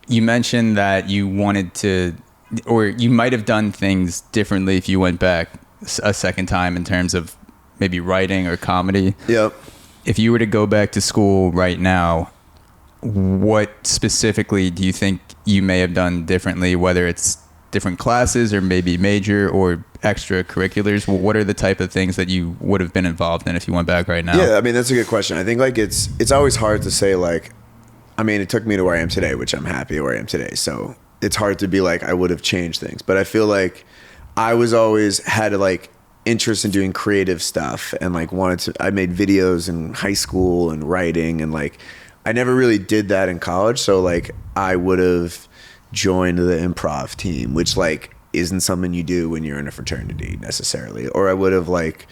you mentioned that you wanted to, or you might have done things differently if you went back a second time in terms of maybe writing or comedy. Yep. If you were to go back to school right now, what specifically do you think you may have done differently, whether it's different classes or maybe major or extracurriculars? Well, what are the type of things that you would have been involved in if you went back right now? Yeah, I mean, that's a good question. I think like it's always hard to say like, I mean, it took me to where I am today, which I'm happy where I am today. So it's hard to be like, I would have changed things, but I feel like I was always had like interest in doing creative stuff and like I made videos in high school and writing, and like, I never really did that in college. So like I would have joined the improv team, which like isn't something you do when you're in a fraternity necessarily. Or I would have like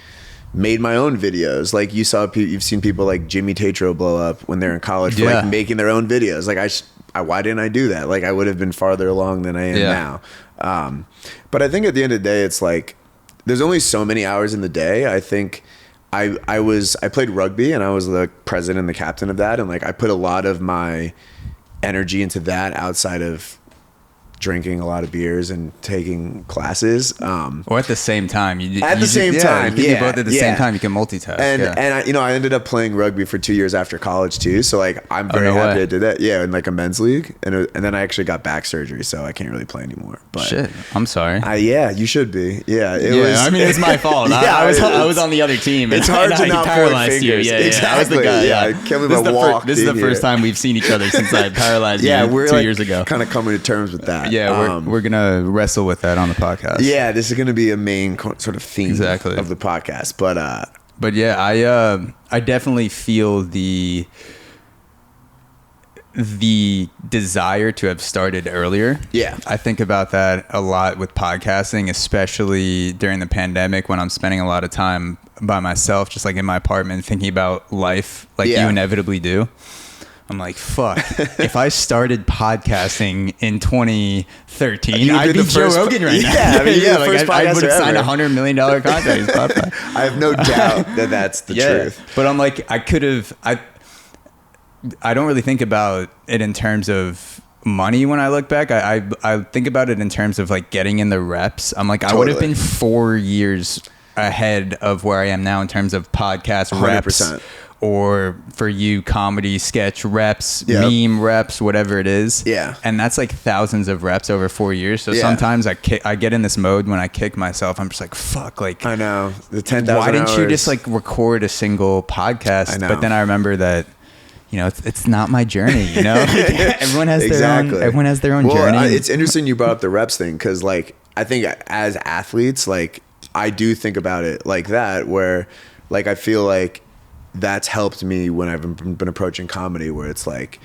made my own videos. Like you've seen people like Jimmy Tatro blow up when they're in college for like making their own videos. Like why didn't I do that? Like I would have been farther along than I am now. But I think at the end of the day, it's like, there's only so many hours in the day. I think I played rugby and I was the president and the captain of that. And like, I put a lot of my energy into that outside of drinking a lot of beers and taking classes. Or at the same time. You can do both at the same time. You can multitask. And I ended up playing rugby for 2 years after college too. So like, I'm very happy I did that. Yeah. In like a men's league. And then I actually got back surgery, so I can't really play anymore. But shit, I'm sorry. Yeah, you should be. Yeah. I mean, it's my fault. I was on the other team. It's hard to not point fingers. Yeah, exactly. I was the guy. Yeah. I can't believe I walked This is the first time we've seen each other since I paralyzed you 2 years ago. Kind of coming to terms with that. Yeah, we're gonna wrestle with that on the podcast. Yeah, this is gonna be a main sort of theme of the podcast. But yeah, I definitely feel the desire to have started earlier. Yeah, I think about that a lot with podcasting, especially during the pandemic when I'm spending a lot of time by myself, just like in my apartment, thinking about life like you inevitably do. I'm like, fuck, if I started podcasting in 2013, I'd be Joe Rogan right now. Yeah, I mean, I would have signed a $100 million contract. I have no doubt that that's the truth. But I'm like, I don't really think about it in terms of money when I look back. I think about it in terms of like getting in the reps. I'm like, I would have been 4 years ahead of where I am now in terms of podcast 100%. Reps. Or for you, comedy, sketch reps, meme reps, whatever it is. Yeah. And that's like thousands of reps over 4 years. So sometimes I get in this mode when I kick myself. I'm just like, fuck. Like, I know. The 10,000 Why didn't you just like record a single podcast? I know. But then I remember that, you know, it's not my journey, you know? Like, everyone has their own journey. It's interesting you brought up the reps thing, because like, I think as athletes, like I do think about it like that, where like, I feel like that's helped me when I've been approaching comedy, where it's like,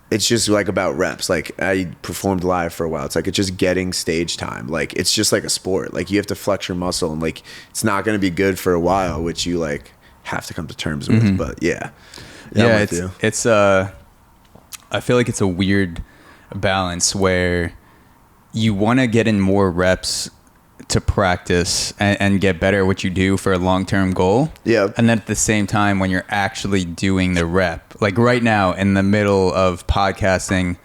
it's just like about reps. Like I performed live for a while. It's like, it's just getting stage time. Like, it's just like a sport. Like you have to flex your muscle, and like, it's not going to be good for a while, which you like have to come to terms with. Mm-hmm. But it's I feel like it's a weird balance where you want to get in more reps to practice and get better at what you do for a long-term goal. Yeah. And then at the same time, when you're actually doing the rep, like right now in the middle of podcasting,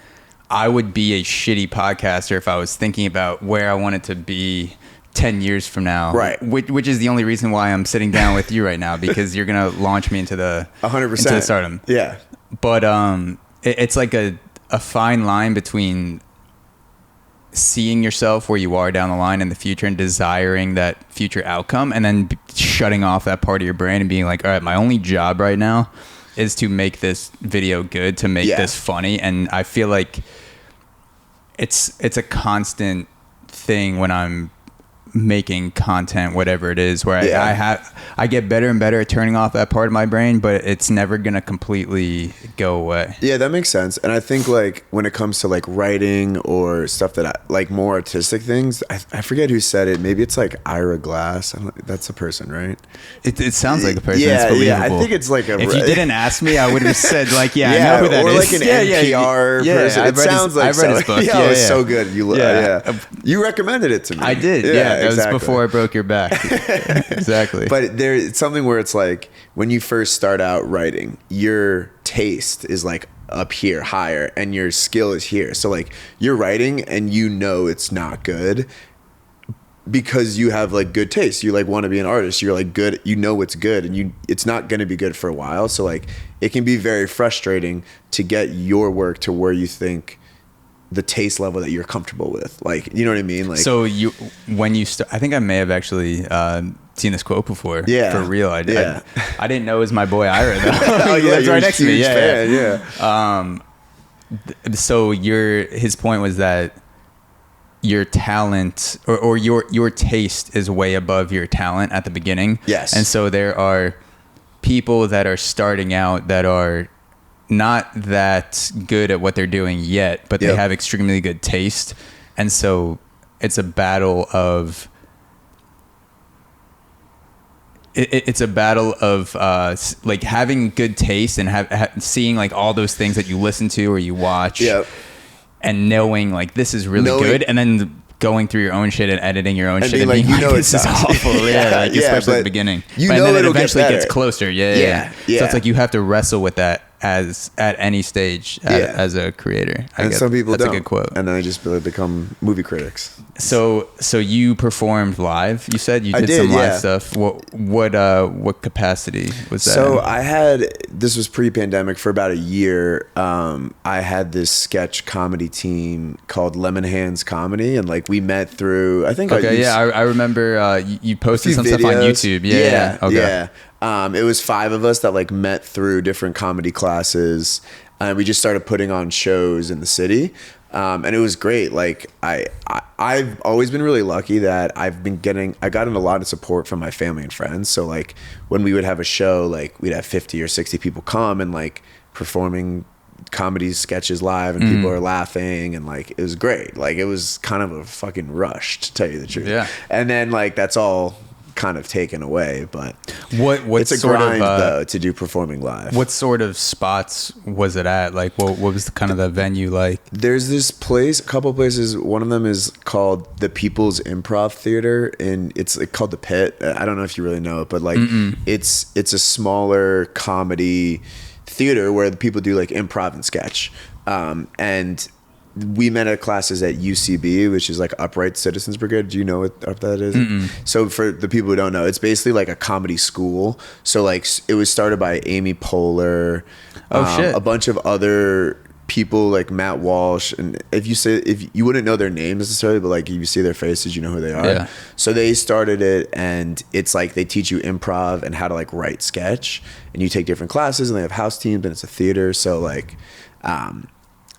I would be a shitty podcaster if I was thinking about where I wanted to be 10 years from now. Right. Which is the only reason why I'm sitting down with you right now, because you're going to launch me into the 100% into the stardom. Yeah. But it's like a fine line between seeing yourself where you are down the line in the future and desiring that future outcome, and then shutting off that part of your brain and being like, all right, my only job right now is to make this video good, to make this funny. And I feel like it's a constant thing when I'm making content, whatever it is, where I get better and better at turning off that part of my brain, but it's never gonna completely go away. Yeah, that makes sense. And I think like when it comes to like writing or stuff that I like, more artistic things, I forget who said it. Maybe it's like Ira Glass. That's a person, right? It sounds like a person. Yeah, it's believable. yeah. I think it's like if you didn't ask me, I would have said like, I know who that or is. Like an NPR person. It sounds like I've read his book. Yeah, it was so good. You recommended it to me. I did. Yeah, that was before I broke your back. Exactly. But it's something where it's like when you first start out writing, your taste is like up here higher and your skill is here. So like you're writing and you know it's not good because you have like good taste. You like want to be an artist. You're like good, you know it's good and it's not going to be good for a while. So like it can be very frustrating to get your work to where you think the taste level that you're comfortable with. Like, you know what I mean? Like, so when you start, I think I may have actually seen this quote before. Yeah. For real. I didn't know it was my boy Ira though. Oh yeah, He lives right next to me. Yeah. So his point was that your talent or your taste is way above your talent at the beginning. Yes. And so there are people that are starting out that are not that good at what they're doing yet, but they have extremely good taste. And so it's a battle of like having good taste and seeing like all those things that you listen to or you watch and knowing like this is really good, and then going through your own shit and editing your own shit and being like, this is awful. Especially at the beginning. You but know, then it it'll eventually get gets better. closer. Yeah. So it's like you have to wrestle with that as at any stage as a creator. And some people that's don't. a good quote. And then they just become movie critics. So you performed live. You said you did some live stuff. What capacity was that? So this was pre-pandemic for about a year. I had this sketch comedy team called Lemon Hands Comedy, and like we met through. I think. I remember you posted some stuff on YouTube. Yeah. It was 5 of us that like met through different comedy classes, and we just started putting on shows in the city. And it was great. Like I've always been really lucky that I've gotten a lot of support from my family and friends. So like when we would have a show, like we'd have 50 or 60 people come and like performing comedy sketches live, and people are laughing, and like it was great. Like it was kind of a fucking rush, to tell you the truth. Yeah. And then like that's all kind of taken away, but what's it's a grind though to do performing live. What sort of spots was it at? Like what was the venue like? There's this place, a couple places. One of them is called the People's Improv Theater, and it's called the Pit. I don't know if you really know it, but like it's a smaller comedy theater where the people do like improv and sketch. And we met at classes at UCB, which is like Upright Citizens Brigade. Do you know what that is? So for the people who don't know, it's basically like a comedy school. So like it was started by Amy Poehler, a bunch of other people like Matt Walsh. And if you wouldn't know their names necessarily, but like if you see their faces, you know who they are. Yeah. So they started it, and it's like they teach you improv and how to like write sketch, and you take different classes, and they have house teams, and it's a theater. So like,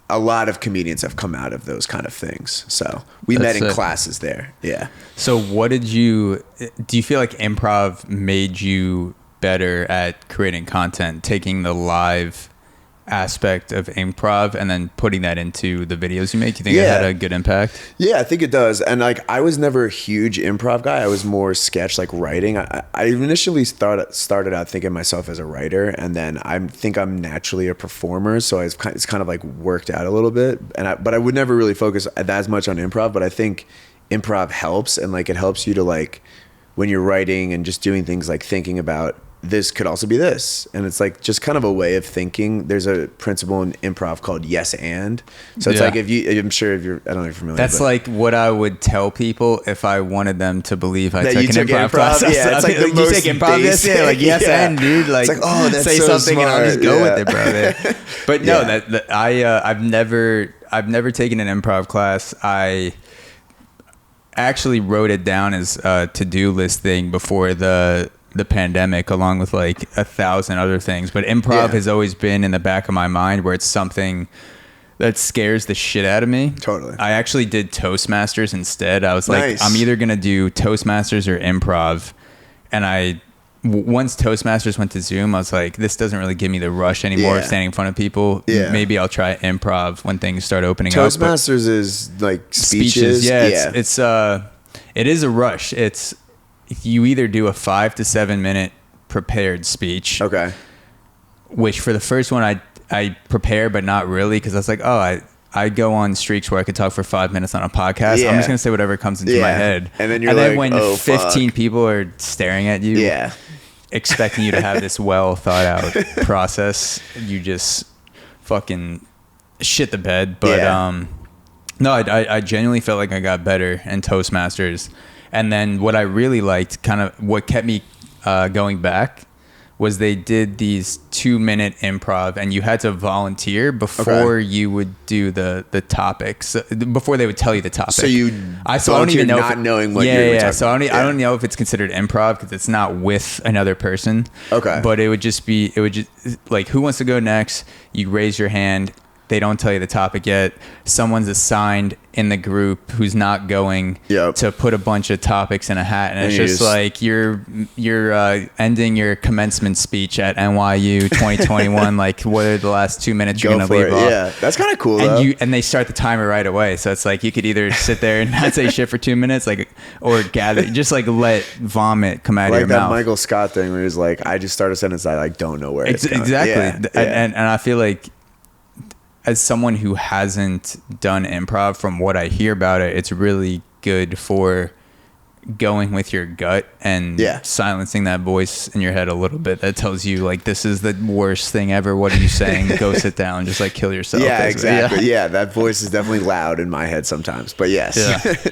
a lot of comedians have come out of those kind of things. So we met in classes there. Yeah. So do you feel like improv made you better at creating content, taking the live aspect of improv and then putting that into the videos you make? Do you think it had a good impact? Yeah, I think it does. And like, I was never a huge improv guy. I was more sketch, like writing. I initially started out thinking myself as a writer, and then I think I'm naturally a performer. So it's kind of like worked out a little bit. But I would never really focus as much on improv. But I think improv helps, and like it helps you to like when you're writing and just doing things, like thinking about this could also be this, and it's like just kind of a way of thinking. There's a principle in improv called yes and. So it's like I don't know if you're familiar. That's like what I would tell people if I wanted them to believe I took an improv class. Yeah, it's like the most you take improv this, like yes and, dude. Like, it's like, oh, that's say so something smart. and I'll just go with it, bro. But no, I've never taken an improv class. I actually wrote it down as a to-do list thing before the pandemic, along with like 1,000 other things. But improv has always been in the back of my mind, where it's something that scares the shit out of me. Totally. I actually did Toastmasters instead. I was like, I'm either going to do Toastmasters or improv. And once Toastmasters went to Zoom, I was like, this doesn't really give me the rush anymore of standing in front of people. Yeah. Maybe I'll try improv when things start opening up. Toastmasters is like speeches. Yeah. It is a rush. You either do a 5 to 7 minute prepared speech. Okay. Which for the first one, I prepare, but not really, because I was like, I go on streaks where I could talk for 5 minutes on a podcast. I'm just going to say whatever comes into my head. And then when 15 people are staring at you, expecting you to have this well thought out process, you just fucking shit the bed. But no, I genuinely felt like I got better in Toastmasters. And then what I really liked, kind of what kept me going back, was they did these 2-minute improv, and you had to volunteer before you would do the topics, before they would tell you the topic. So you volunteered not knowing what you were talking about. So I don't know if it's considered improv because it's not with another person. Okay. But it would just like, who wants to go next? You raise your hand. They don't tell you the topic yet. Someone's assigned in the group who's not going to put a bunch of topics in a hat, and it's just like you're ending your commencement speech at NYU 2021. Like, what are the last 2 minutes you're gonna leave off? Yeah, that's kind of cool. And they start the timer right away, so it's like you could either sit there and not say shit for 2 minutes, like, or gather, just like let vomit come out of your mouth. Like that Michael Scott thing where he's like, I just start a sentence, I like don't know where it's going. Exactly. And I feel like, as someone who hasn't done improv, from what I hear about it, it's really good for going with your gut and silencing that voice in your head a little bit that tells you, like, this is the worst thing ever. What are you saying? Go sit down. Just like kill yourself. Yeah, exactly. Yeah, that voice is definitely loud in my head sometimes. But yes. Yeah.